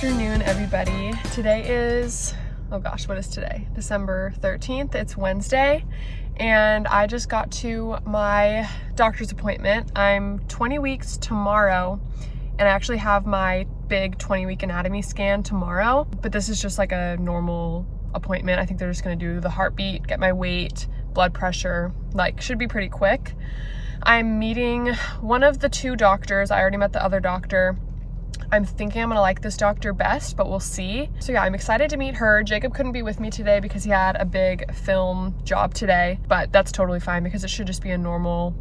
afternoon, everybody. Today is, oh gosh, what is today? December 13th. It's Wednesday, and I just got to my doctor's appointment. I'm 20 weeks tomorrow, and I actually have my big 20-week anatomy scan tomorrow, but this is just like a normal appointment. I think they're just gonna do the heartbeat, get my weight, blood pressure, like should be pretty quick. I'm meeting one of the two doctors. I already met the other doctor. I'm thinking I'm gonna like this doctor best, but we'll see. So yeah, I'm excited to meet her. Jacob couldn't be with me today because he had a big film job today, but that's totally fine because it should just be a normal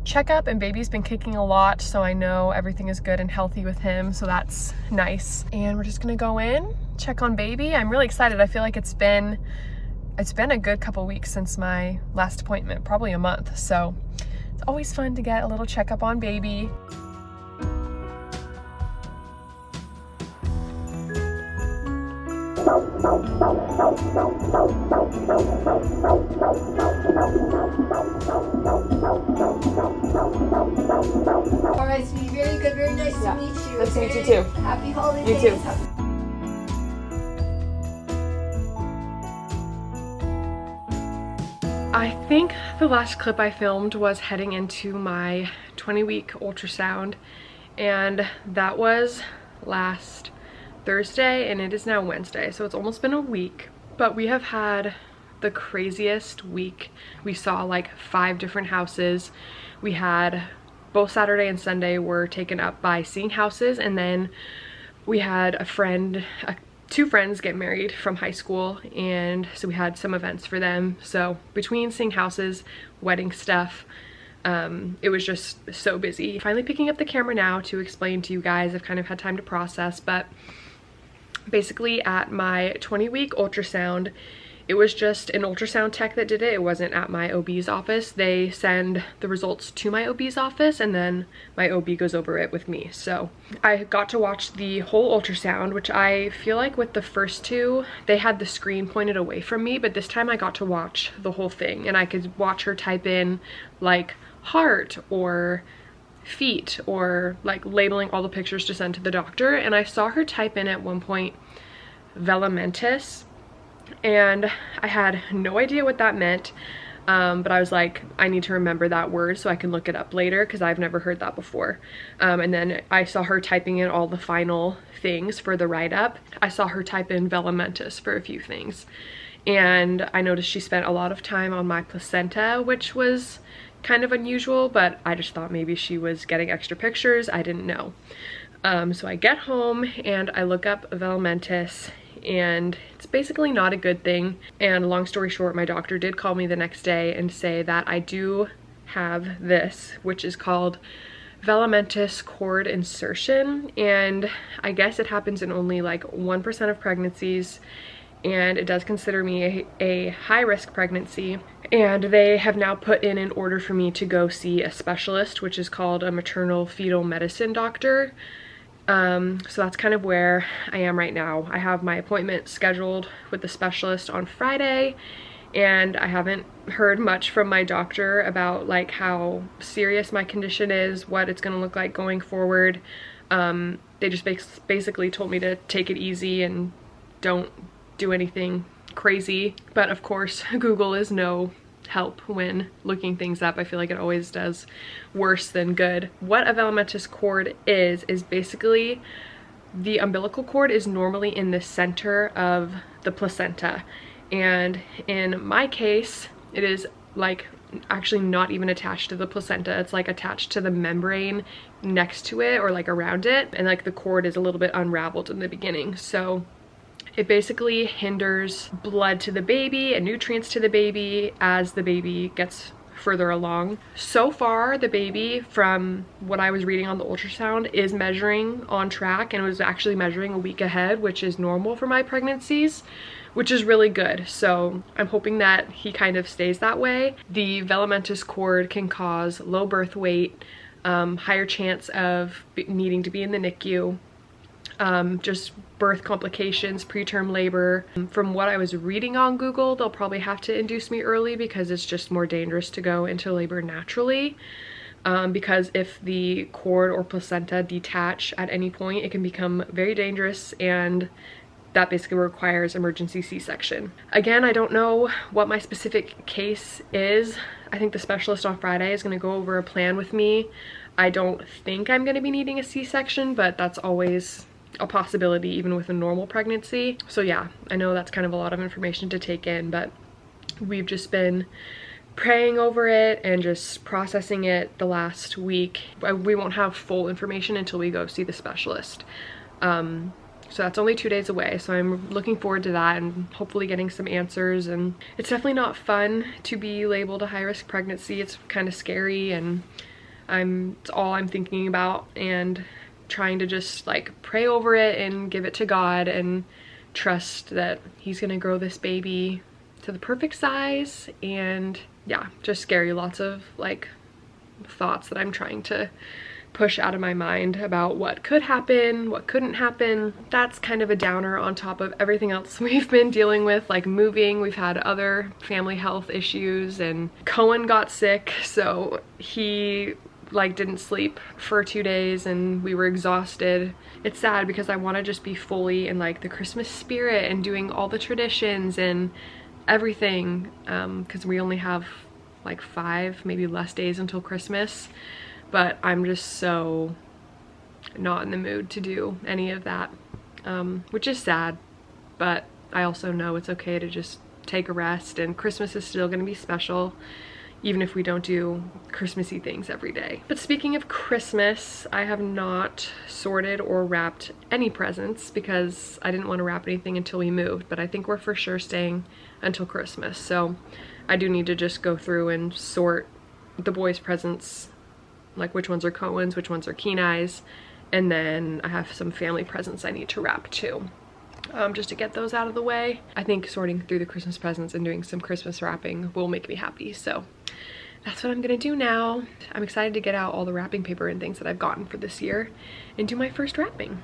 checkup, and baby's been kicking a lot, so I know everything is good and healthy with him, so that's nice. And we're just gonna go in, check on baby. I'm really excited. I feel like it's been a good couple weeks since my last appointment, probably a month, so it's always fun to get a little checkup on baby. Alright, sweetie, very good, very nice to meet you. Nice to meet you too. Happy holidays. You too. I think the last clip I filmed was heading into my 20-week ultrasound, and that was last Thursday, and it is now Wednesday, so it's almost been a week. But we have had the craziest week. We saw like 5 different houses. We had both Saturday and Sunday were taken up by seeing houses, and then we had two friends get married from high school, and so we had some events for them. So between seeing houses, wedding stuff, it was just so busy. Finally picking up the camera now to explain to you guys. I've kind of had time to process, but basically at my 20-week ultrasound, it was just an ultrasound tech that did it. It wasn't at my OB's office. They send the results to my OB's office, and then my OB goes over it with me. So I got to watch the whole ultrasound, which I feel like with the first two, they had the screen pointed away from me, but this time I got to watch the whole thing, and I could watch her type in like heart or feet, or like labeling all the pictures to send to the doctor. And I saw her type in at one point velamentous, and I had no idea what that meant, but I was like, I need to remember that word so I can look it up later because I've never heard that before. And then I saw her typing in all the final things for the write-up. I saw her type in velamentous for a few things, and I noticed she spent a lot of time on my placenta, which was kind of unusual, but I just thought maybe she was getting extra pictures. I didn't know. So I get home and I look up velamentous, and it's basically not a good thing. And long story short, my doctor did call me the next day and say that I do have this, which is called velamentous cord insertion, and I guess it happens in only like 1% of pregnancies, and it does consider me a high-risk pregnancy. And they have now put in an order for me to go see a specialist, which is called a maternal fetal medicine doctor. So that's kind of where I am right now. I have my appointment scheduled with the specialist on Friday, and I haven't heard much from my doctor about like how serious my condition is, what it's gonna look like going forward. They just basically told me to take it easy and don't do anything crazy. But of course, Google is no help when looking things up. I feel like it always does worse than good. What a velamentous cord is basically the umbilical cord is normally in the center of the placenta, and in my case it is like actually not even attached to the placenta. It's like attached to the membrane next to it, or like around it, and like the cord is a little bit unraveled in the beginning. So it basically hinders blood to the baby and nutrients to the baby as the baby gets further along. So far, the baby, from what I was reading on the ultrasound, is measuring on track, and it was actually measuring a week ahead, which is normal for my pregnancies, which is really good. So I'm hoping that he kind of stays that way. The velamentous cord can cause low birth weight, higher chance of needing to be in the NICU, just birth complications, preterm labor. From what I was reading on Google, they'll probably have to induce me early because it's just more dangerous to go into labor naturally. because if the cord or placenta detach at any point, it can become very dangerous, and that basically requires emergency C-section. Again, I don't know what my specific case is. I think the specialist on Friday is going to go over a plan with me. I don't think I'm going to be needing a C-section, but that's always a possibility even with a normal pregnancy. So yeah, I know that's kind of a lot of information to take in, but we've just been praying over it and just processing it the last week. We won't have full information until we go see the specialist. So that's only 2 days away, so I'm looking forward to that and hopefully getting some answers. And it's definitely not fun to be labeled a high-risk pregnancy. It's kind of scary, and it's all I'm thinking about, and trying to just like pray over it and give it to God and trust that he's gonna grow this baby to the perfect size. And yeah, just scary. Lots of like thoughts that I'm trying to push out of my mind about what could happen, what couldn't happen. That's kind of a downer on top of everything else we've been dealing with, like moving. We've had other family health issues, and Cohen got sick, so he like didn't sleep for 2 days and we were exhausted. It's sad because I want to just be fully in like the Christmas spirit and doing all the traditions and everything, because we only have like 5, maybe less days until Christmas. But I'm just so not in the mood to do any of that, which is sad, but I also know it's okay to just take a rest, and Christmas is still going to be special even if we don't do Christmassy things every day. But speaking of Christmas, I have not sorted or wrapped any presents because I didn't want to wrap anything until we moved, but I think we're for sure staying until Christmas. So I do need to just go through and sort the boys' presents, like which ones are Cohen's, which ones are Kenai's, and then I have some family presents I need to wrap too, just to get those out of the way. I think sorting through the Christmas presents and doing some Christmas wrapping will make me happy, so that's what I'm gonna do now. I'm excited to get out all the wrapping paper and things that I've gotten for this year and do my first wrapping.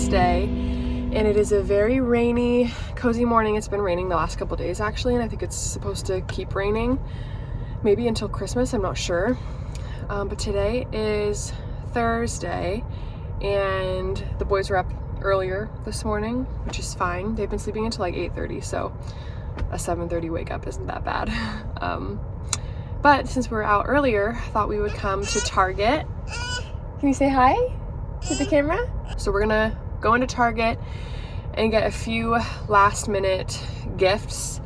Day, and it is a very rainy, cozy morning. It's been raining the last couple days actually, and I think it's supposed to keep raining maybe until Christmas, I'm not sure. But today is Thursday and the boys were up earlier this morning, which is fine. They've been sleeping until like 8:30, so a 7:30 wake up isn't that bad. But since we're out earlier, I thought we would come to Target. Can you say hi to the camera? So we're gonna go into Target and get a few last minute gifts.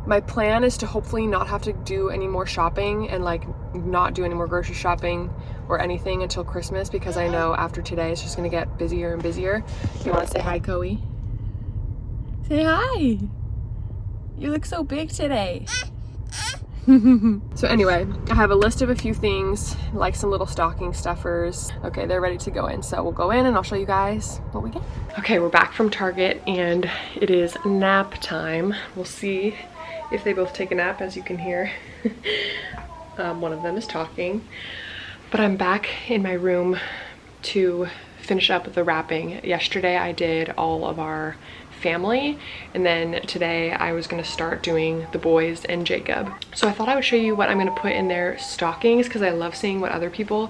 My plan is to hopefully not have to do any more shopping and like not do any more grocery shopping or anything until Christmas, because I know after today it's just gonna get busier and busier. You wanna say hi, Coey? Say hi! You look so big today. So anyway, I have a list of a few things, like some little stocking stuffers. Okay, they're ready to go in, so we'll go in and I'll show you guys what we get. Okay, we're back from Target and it is nap time. We'll see if they both take a nap, as you can hear. One of them is talking, but I'm back in my room to finish up the wrapping. Yesterday I did all of our family, and then today I was gonna start doing the boys and Jacob. So I thought I would show you what I'm gonna put in their stockings, because I love seeing what other people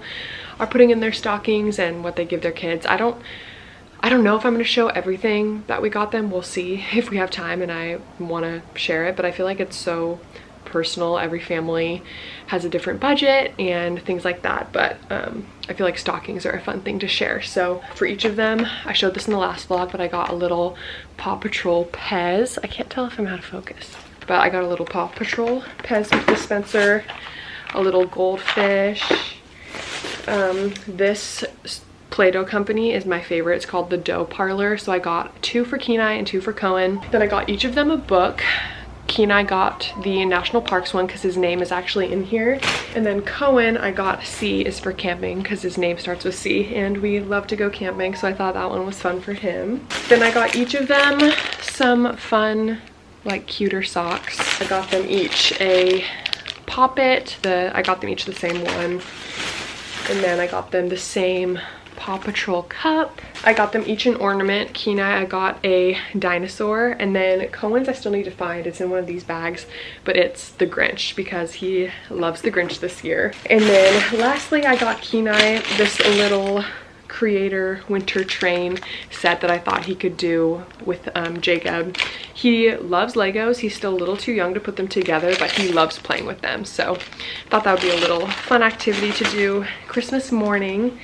are putting in their stockings and what they give their kids. I don't know if I'm gonna show everything that we got them. We'll see if we have time and I wanna share it, but I feel like it's so personal. Every family has a different budget and things like that, but I feel like stockings are a fun thing to share. So for each of them, I showed this in the last vlog, but I got a little Paw Patrol Pez. I can't tell if I'm out of focus, but I got a little Paw Patrol Pez dispenser, a little goldfish, this Play-Doh company is my favorite. It's called the Dough Parlor. So I got 2 for Kenai and 2 for Cohen. Then I got each of them a book. Kenai got the National Parks one because his name is actually in here. And then Cohen, I got C is for camping because his name starts with C and we love to go camping. So I thought that one was fun for him. Then I got each of them some fun, like cuter socks. I got them each a Pop-It. I got them each the same one. And then I got them the same Paw Patrol cup. I got them each an ornament. Kenai, I got a dinosaur, and then Cohen's I still need to find. It's in one of these bags, but it's the Grinch because he loves the Grinch this year. And then lastly, I got Kenai this little Creator winter train set that I thought he could do with Jacob. He loves Legos. He's still a little too young to put them together, but he loves playing with them. So I thought that would be a little fun activity to do Christmas morning.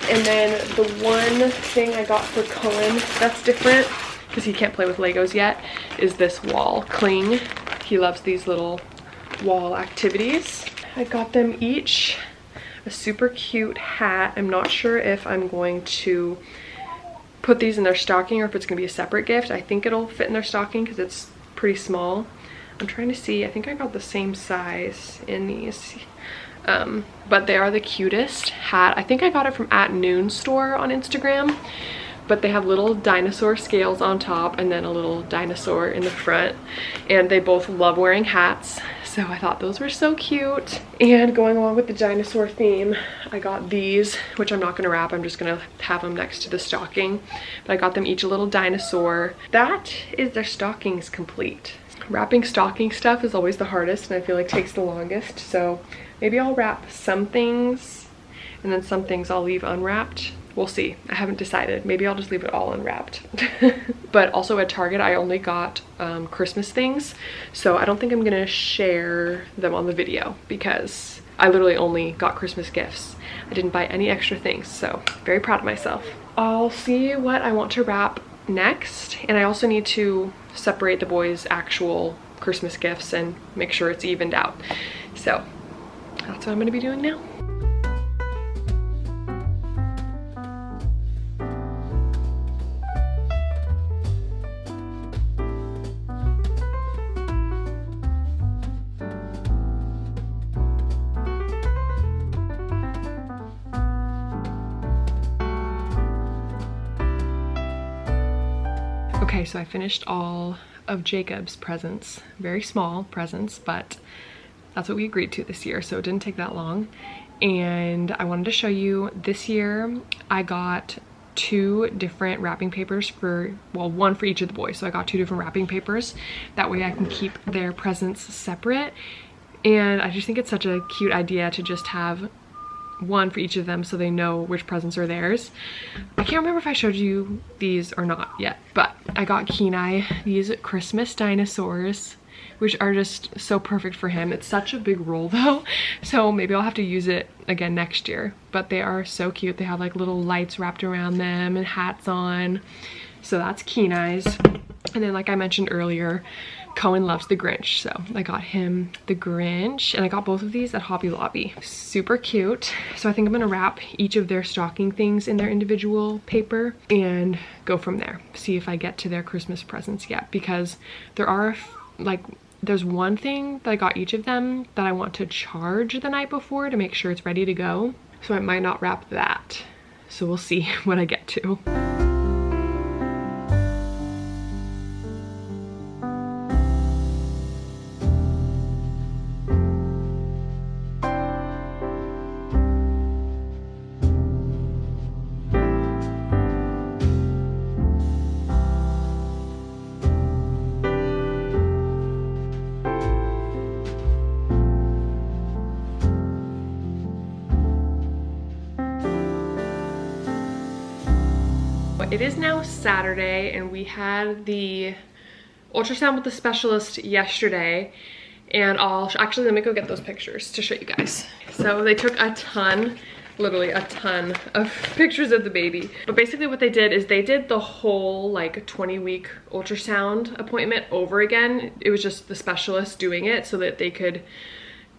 And then the one thing I got for Cohen that's different because he can't play with Legos yet is this wall cling. He loves these little wall activities. I got them each a super cute hat. I'm not sure if I'm going to put these in their stocking or if it's gonna be a separate gift. I think it'll fit in their stocking because it's pretty small. I'm trying to see, I think I got the same size in these. But they are the cutest hat. I think I got it from @Noon store on Instagram, but they have little dinosaur scales on top and then a little dinosaur in the front, and they both love wearing hats. So I thought those were so cute. And going along with the dinosaur theme, I got these, which I'm not gonna wrap, I'm just gonna have them next to the stocking. But I got them each a little dinosaur. That is their stockings complete. Wrapping stocking stuff is always the hardest and I feel like takes the longest. So maybe I'll wrap some things and then some things I'll leave unwrapped. We'll see. I haven't decided. Maybe I'll just leave it all unwrapped. But also at Target, I only got Christmas things. So I don't think I'm gonna share them on the video because I literally only got Christmas gifts. I didn't buy any extra things, so very proud of myself. I'll see what I want to wrap next. And I also need to separate the boys' actual Christmas gifts and make sure it's evened out. So that's what I'm gonna be doing now. Okay, so I finished all of Jacob's presents. Very small presents, but that's what we agreed to this year, so it didn't take that long. And I wanted to show you, this year I got 2 different wrapping papers for, well, one for each of the boys. So I got 2 different wrapping papers. That way I can keep their presents separate. And I just think it's such a cute idea to just have one for each of them so they know which presents are theirs. I can't remember if I showed you these or not yet, but I got Kenai these Christmas dinosaurs, which are just so perfect for him. It's such a big roll though, so maybe I'll have to use it again next year, but they are so cute. They have like little lights wrapped around them and hats on. So that's Kenai's. And then like I mentioned earlier, Cohen loves the Grinch, so I got him the Grinch, and I got both of these at Hobby Lobby. Super cute. So I think I'm gonna wrap each of their stocking things in their individual paper and go from there. See if I get to their Christmas presents yet, because there are there's one thing that I got each of them that I want to charge the night before to make sure it's ready to go. So I might not wrap that. So we'll see what I get to. It is now Saturday and we had the ultrasound with the specialist yesterday, and actually let me go get those pictures to show you guys. So they took a ton, literally a ton of pictures of the baby. But basically what they did is they did the whole like 20-week ultrasound appointment over again. It was just the specialist doing it so that they could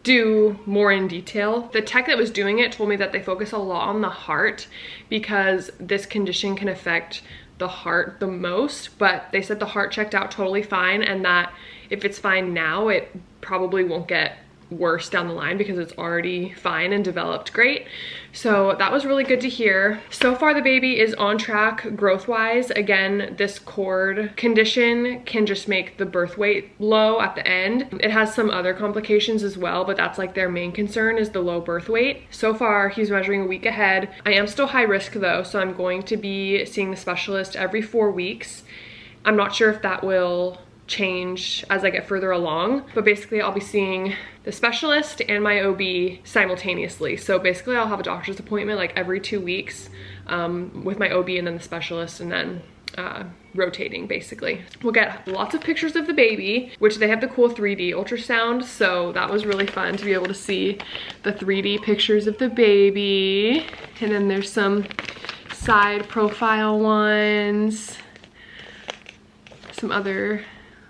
do more in detail. The tech that was doing it told me that they focus a lot on the heart because this condition can affect the heart the most, but they said the heart checked out totally fine and that if it's fine now, it probably won't get worse down the line because it's already fine and developed great. So that was really good to hear. So far the baby is on track growth wise. Again, this cord condition can just make the birth weight low at the end. It has some other complications as well, but that's like their main concern is the low birth weight. So far he's measuring a week ahead. I am still high risk though, so I'm going to be seeing the specialist every 4 weeks. I'm not sure if that will change as I get further along, but basically I'll be seeing the specialist and my OB simultaneously. So basically I'll have a doctor's appointment like every 2 weeks with my OB and then the specialist, and then rotating basically. We'll get lots of pictures of the baby, which they have the cool 3D ultrasound, so that was really fun to be able to see the 3D pictures of the baby. And then there's some side profile ones, some other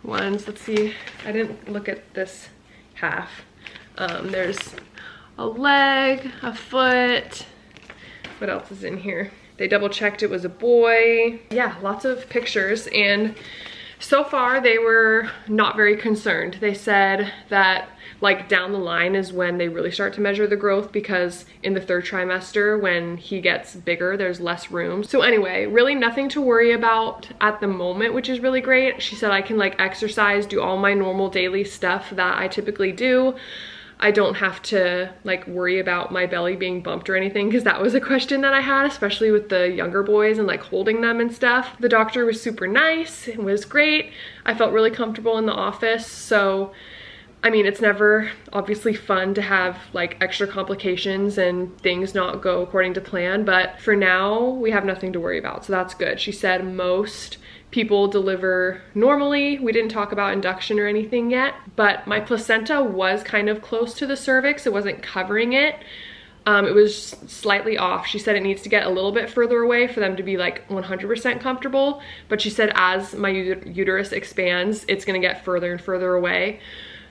ones. Let's see, I didn't look at this half. There's a leg, a foot. What else is in here? They double checked it was a boy. Yeah, lots of pictures, and so far they were not very concerned. They said that like down the line is when they really start to measure the growth, because in the 3rd trimester when he gets bigger there's less room. So anyway, really nothing to worry about at the moment, which is really great. She said I can like exercise, do all my normal daily stuff that I typically do. I don't have to like worry about my belly being bumped or anything, because that was a question that I had, especially with the younger boys and like holding them and stuff. The doctor was super nice, it was great. I felt really comfortable in the office. So I mean, it's never obviously fun to have like extra complications and things not go according to plan, but for now we have nothing to worry about, so that's good. She said most people deliver normally. We didn't talk about induction or anything yet, but my placenta was kind of close to the cervix. It wasn't covering it. It was slightly off. She said it needs to get a little bit further away for them to be like 100% comfortable, but she said as my uterus expands, it's gonna get further and further away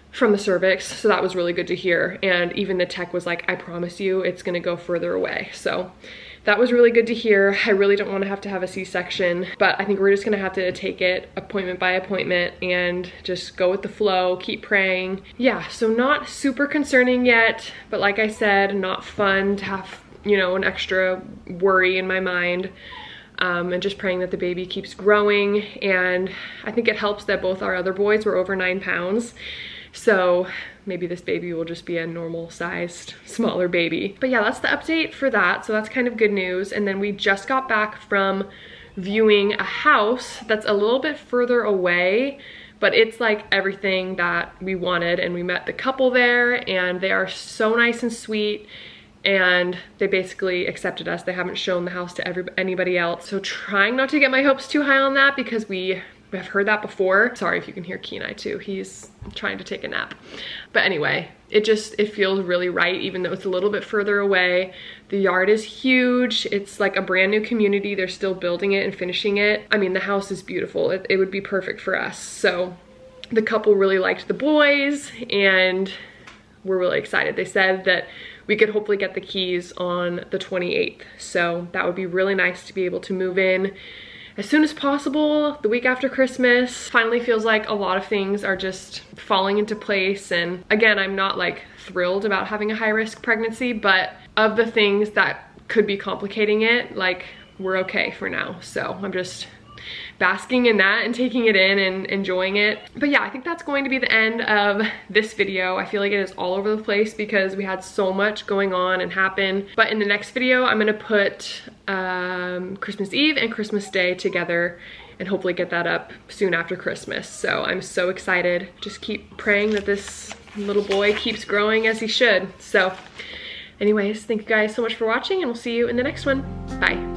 from the cervix. So that was really good to hear. And even the tech was like, I promise you it's gonna go further away. So that was really good to hear. I really don't want to have a C-section, but I think we're just gonna have to take it appointment by appointment and just go with the flow, keep praying. Yeah, so not super concerning yet, but like I said, not fun to have, you know, an extra worry in my mind. And just praying that the baby keeps growing. And I think it helps that both our other boys were over 9 pounds. So maybe this baby will just be a normal sized, smaller baby. But yeah, that's the update for that. So that's kind of good news. And then we just got back from viewing a house that's a little bit further away, but it's like everything that we wanted. And we met the couple there, and they are so nice and sweet. And they basically accepted us. They haven't shown the house to anybody else. So trying not to get my hopes too high on that, because we have heard that before. Sorry if you can hear Kenai too. He's trying to take a nap. But anyway, it feels really right, even though it's a little bit further away. The yard is huge. It's like a brand new community. They're still building it and finishing it. I mean, the house is beautiful. It would be perfect for us. So the couple really liked the boys, and we're really excited. They said that we could hopefully get the keys on the 28th. So that would be really nice to be able to move in as soon as possible, the week after Christmas. Finally feels like a lot of things are just falling into place. And again, I'm not like thrilled about having a high risk pregnancy, but of the things that could be complicating it, like we're okay for now. So I'm just basking in that and taking it in and enjoying it. But yeah, I think that's going to be the end of this video. I feel like it is all over the place because we had so much going on and happen. But in the next video, I'm gonna put Christmas Eve and Christmas Day together and hopefully get that up soon after Christmas. So I'm so excited. Just keep praying that this little boy keeps growing as he should. So anyways, thank you guys so much for watching, and we'll see you in the next one. Bye.